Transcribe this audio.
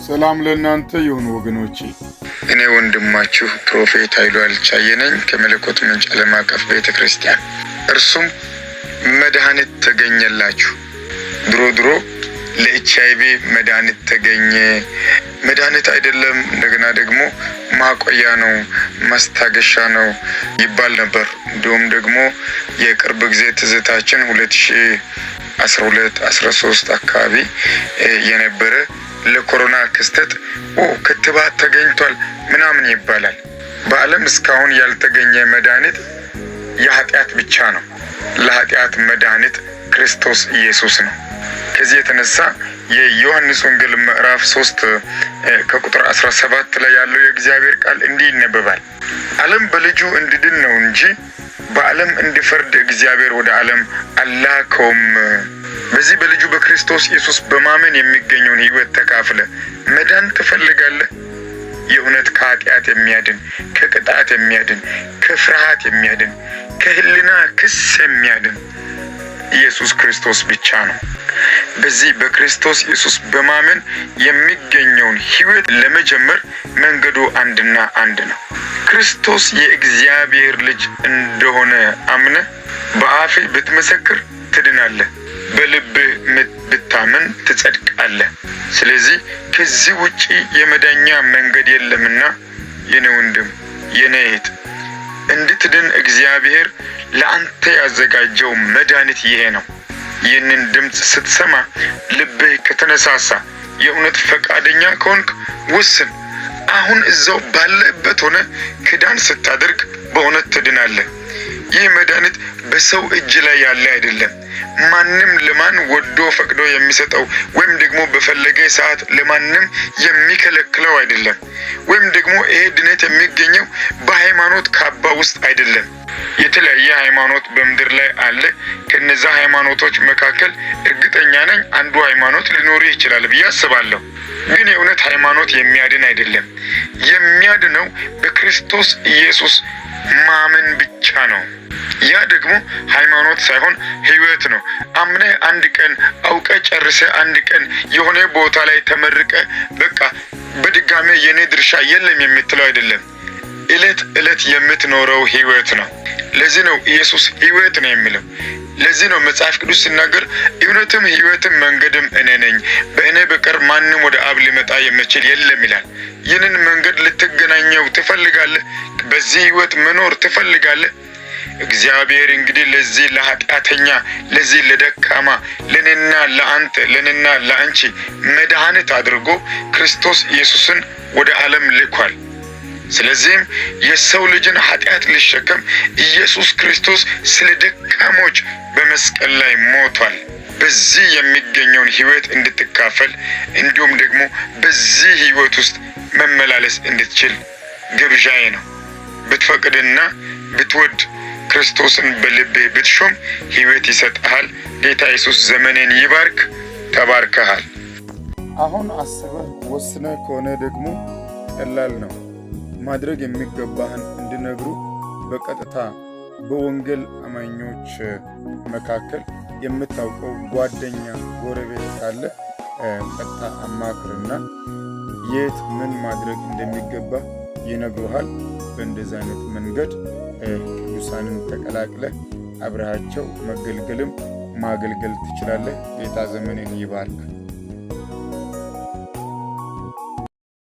ሰላም ለእናንተ ይሁን ወገኖቼ። እኔ ወንድማችሁ ፕሮፌት ኃይሉ አልቻየ ነኝ ከመለኮት ምንጭ ዓለም አቀፍ ቤተክርስቲያን። እርሱም መድኃኒት ተገኘላችሁ። ድሮ ለኤችአይቪ መድኃኒት ተገኘ፣ መድኃኒት አይደለም እንደገና ደግሞ ማቆያ ነው፣ ማስታገሻ ነው ይባል ነበር። እንዲሁም ደግሞ የቅርብ ጊዜ ትዝታችን 2012-13 አካባቢ የነበረ ለኮሮና ክስተት ክትባት ተገኝቷል ምናምን ይባላል። በዓለም እስካሁን ያልተገኘ መድኃኒት የኃጢአት ብቻ ነው። ለኃጢአት መድኃኒት ክርስቶስ ኢየሱስ ነው። ከዚህ የተነሳ የዮሐንስ ወንጌል ምዕራፍ 3 ከቁጥር 17 ላይ ያለው የእግዚአብሔር ቃል እንዲህ ይነበባል። ዓለም በልጁ እንዲድን ነው እንጂ በዓለም እንዲፈርድ እግዚአብሔር ወደ ዓለም አላከውም። በዚህ በልጁ በክርስቶስ ኢየሱስ በማመን የሚገኘውን ሕይወት ተካፍለ መዳን ትፈልጋለህ? የእውነት ከኃጢአት የሚያድን፣ ከቅጣት የሚያድን፣ ከፍርሃት የሚያድን፣ ከህሊና ክስ የሚያድን ኢየሱስ ክርስቶስ ብቻ ነው። በዚህ በክርስቶስ ኢየሱስ በማመን የሚገኘውን ሕይወት ለመጀመር መንገዱ አንድና አንድ ነው። ክርስቶስ የእግዚአብሔር ልጅ እንደሆነ አምነ በአፍ ብትመሰክር ትድናለህ፣ በልብህ ብታምን ትጸድቃለህ። ስለዚህ ከዚህ ውጪ የመዳኛ መንገድ የለምና የኔ ወንድም የኔ እህት እንድትድን እግዚአብሔር ለአንተ ያዘጋጀው መድኃኒት ይሄ ነው። ይህንን ድምፅ ስትሰማ ልብህ ከተነሳሳ የእውነት ፈቃደኛ ከሆንክ ወስን። አሁን እዛው ባለበት ሆነ ክዳን ስታደርግ በእውነት ትድናለህ። ይህ መድኃኒት በሰው እጅ ላይ ያለ አይደለም። ማንም ለማን ወዶ ፈቅዶ የሚሰጠው ወይም ደግሞ በፈለገ ሰዓት ለማንም የሚከለክለው አይደለም። ወይም ደግሞ ይሄ ድነት የሚገኘው በሃይማኖት ካባ ውስጥ አይደለም። የተለያየ ሃይማኖት በምድር ላይ አለ። ከነዛ ሃይማኖቶች መካከል እርግጠኛ ነኝ አንዱ ሃይማኖት ሊኖር ይችላል ብዬ አስባለሁ። ግን የእውነት ሃይማኖት የሚያድን አይደለም። የሚያድነው በክርስቶስ ኢየሱስ ማመን ብቻ ነው። ያ ደግሞ ሃይማኖት ሳይሆን ሕይወት ነው። አምነህ አንድ ቀን አውቀ ጨርሰ አንድ ቀን የሆነ ቦታ ላይ ተመርቀ በቃ በድጋሜ የኔ ድርሻ የለም የምትለው አይደለም። ዕለት ዕለት የምትኖረው ሕይወት ነው። ለዚህ ነው ኢየሱስ ሕይወት ነው የሚለው። ለዚህ ነው መጽሐፍ ቅዱስ ሲናገር እውነትም ሕይወትም መንገድም እኔ ነኝ፣ በእኔ በቀር ማንም ወደ አብ ሊመጣ የሚችል የለም ይላል። ይህንን መንገድ ልትገናኘው ትፈልጋለህ? በዚህ ሕይወት መኖር ትፈልጋለህ? እግዚአብሔር እንግዲህ ለዚህ ለኃጢአተኛ፣ ለዚህ ለደካማ፣ ለኔና ለአንተ፣ ለኔና ለአንቺ መድኃኒት አድርጎ ክርስቶስ ኢየሱስን ወደ ዓለም ልኳል። ስለዚህም የሰው ልጅን ኃጢአት ሊሸከም ኢየሱስ ክርስቶስ ስለ ደካሞች በመስቀል ላይ ሞቷል። በዚህ የሚገኘውን ሕይወት እንድትካፈል እንዲሁም ደግሞ በዚህ ሕይወት ውስጥ መመላለስ እንድትችል ግብዣዬ ነው። ብትፈቅድና ብትወድ ክርስቶስን በልብህ ብትሾም ሕይወት ይሰጥሃል። ጌታ ኢየሱስ ዘመንን ይባርክ። ተባርከሃል። አሁን አስበህ ወስነህ ከሆነ ደግሞ ቀላል ነው። ማድረግ የሚገባህን እንዲነግሩ በቀጥታ በወንጌል አማኞች መካከል የምታውቀው ጓደኛ፣ ጎረቤት ካለ ቀጥታ አማክርና የት ምን ማድረግ እንደሚገባ ይነግሩሃል። በእንደዚህ አይነት መንገድ ቅዱሳንን ተቀላቅለህ አብረሃቸው መገልገልም ማገልገል ትችላለህ። ጌታ ዘመንን ይባርክ።